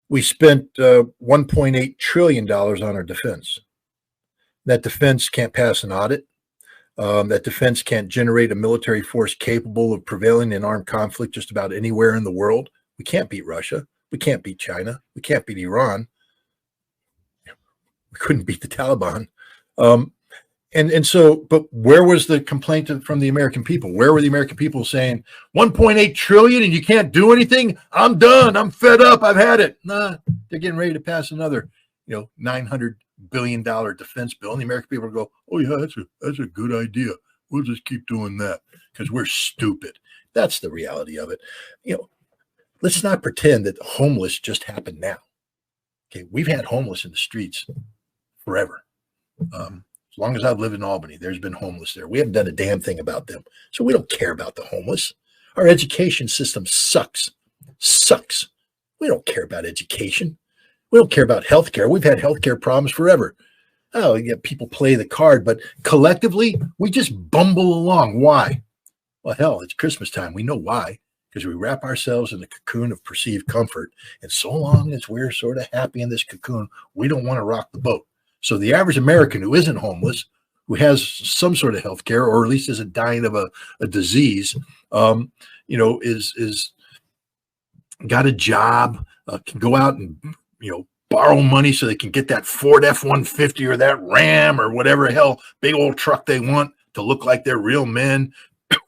We spent $1.8 trillion on our defense. That defense can't pass an audit. That defense can't generate a military force capable of prevailing in armed conflict just about anywhere in the world. We can't beat Russia. We can't beat China. We can't beat Iran. We couldn't beat the Taliban. But where was the complaint from the American people? Where were the American people saying 1.8 trillion and you can't do anything? I'm done. I'm fed up. I've had it. Nah, they're getting ready to pass another, $900 billion defense bill. And the American people go, oh yeah, that's a good idea. We'll just keep doing that because we're stupid. That's the reality of it. Let's not pretend that homeless just happened now. Okay, we've had homeless in the streets forever. As long as I've lived in Albany, there's been homeless there. We haven't done a damn thing about them. So we don't care about the homeless. Our education system sucks. We don't care about education. We don't care about healthcare. We've had healthcare problems forever. Oh, yeah, people play the card, but collectively, we just bumble along. Why? Well, hell, it's Christmas time. We know why. Because we wrap ourselves in the cocoon of perceived comfort. And so long as we're sort of happy in this cocoon, we don't want to rock the boat. So the average American who isn't homeless, who has some sort of health care, or at least isn't dying of a disease, is got a job, can go out and, borrow money so they can get that Ford F-150 or that Ram or whatever hell big old truck they want to look like they're real men.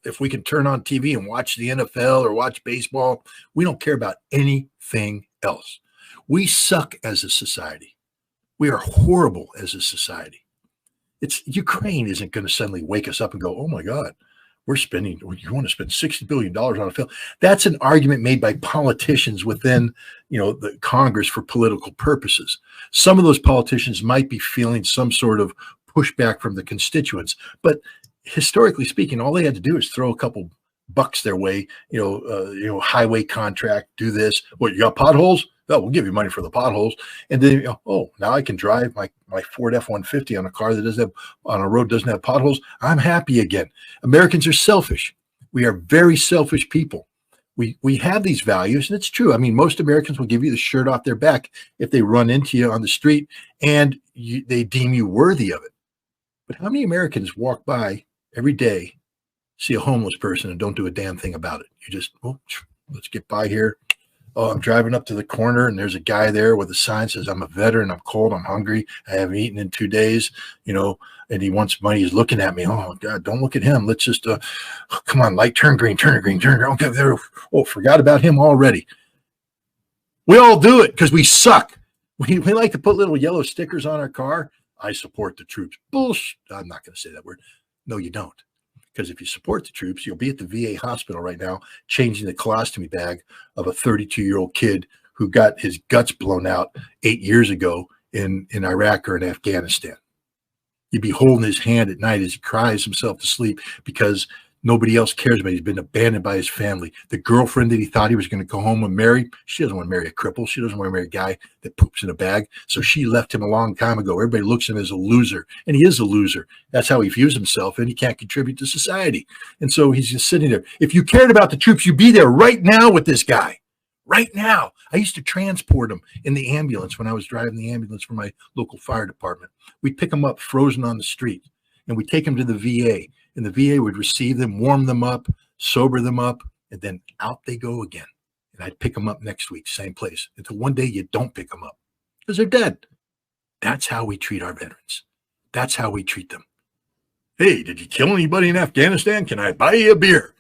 If we can turn on TV and watch the NFL or watch baseball, we don't care about anything else. We suck as a society. We are horrible as a society. Ukraine isn't going to suddenly wake us up and go, oh my God, you want to spend $60 billion on a film. That's an argument made by politicians within, the Congress for political purposes. Some of those politicians might be feeling some sort of pushback from the constituents, but historically speaking, all they had to do is throw a couple bucks their way, highway contract, do this. What, you got potholes? Oh, we'll give you money for the potholes. And then, now I can drive my Ford F-150 on a car that on a road doesn't have potholes. I'm happy again. Americans are selfish. We are very selfish people. We have these values, and it's true. I mean, most Americans will give you the shirt off their back if they run into you on the street and they deem you worthy of it. But how many Americans walk by every day, see a homeless person, and don't do a damn thing about it? You just, let's get by here. Oh, I'm driving up to the corner and there's a guy there with a sign that says, I'm a veteran, I'm cold, I'm hungry, I haven't eaten in 2 days, and he wants money. He's looking at me. Oh God, don't look at him. Let's just, come on, light, turn green. Okay, there. Oh, forgot about him already. We all do it because we suck. We like to put little yellow stickers on our car. I support the troops. Bullshit. I'm not going to say that word. No, you don't. Because if you support the troops, you'll be at the VA hospital right now changing the colostomy bag of a 32-year-old kid who got his guts blown out 8 years ago in Iraq or in Afghanistan. You'd be holding his hand at night as he cries himself to sleep because nobody else cares about him. He's been abandoned by his family. The girlfriend that he thought he was going to go home and marry, she doesn't want to marry a cripple. She doesn't want to marry a guy that poops in a bag. So she left him a long time ago. Everybody looks at him as a loser, and he is a loser. That's how he views himself, and he can't contribute to society. And so he's just sitting there. If you cared about the troops, you'd be there right now with this guy. Right now. I used to transport him in the ambulance when I was driving the ambulance for my local fire department. We'd pick him up frozen on the street, and we'd take him to the VA. And the VA would receive them, warm them up, sober them up, and then out they go again. And I'd pick them up next week, same place, until one day you don't pick them up because they're dead. That's how we treat our veterans. That's how we treat them. Hey, did you kill anybody in Afghanistan? Can I buy you a beer?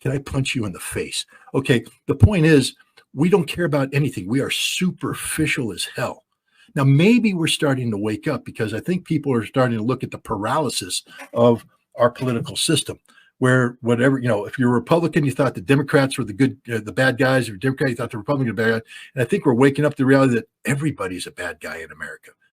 Can I punch you in the face? Okay, the point is, we don't care about anything. We are superficial as hell. Now, maybe we're starting to wake up because I think people are starting to look at the paralysis of our political system, where whatever, if you're a Republican, you thought the Democrats were the bad guys. If you're a Democrat, you thought the Republicans were bad guys. And I think we're waking up to the reality that everybody's a bad guy in America.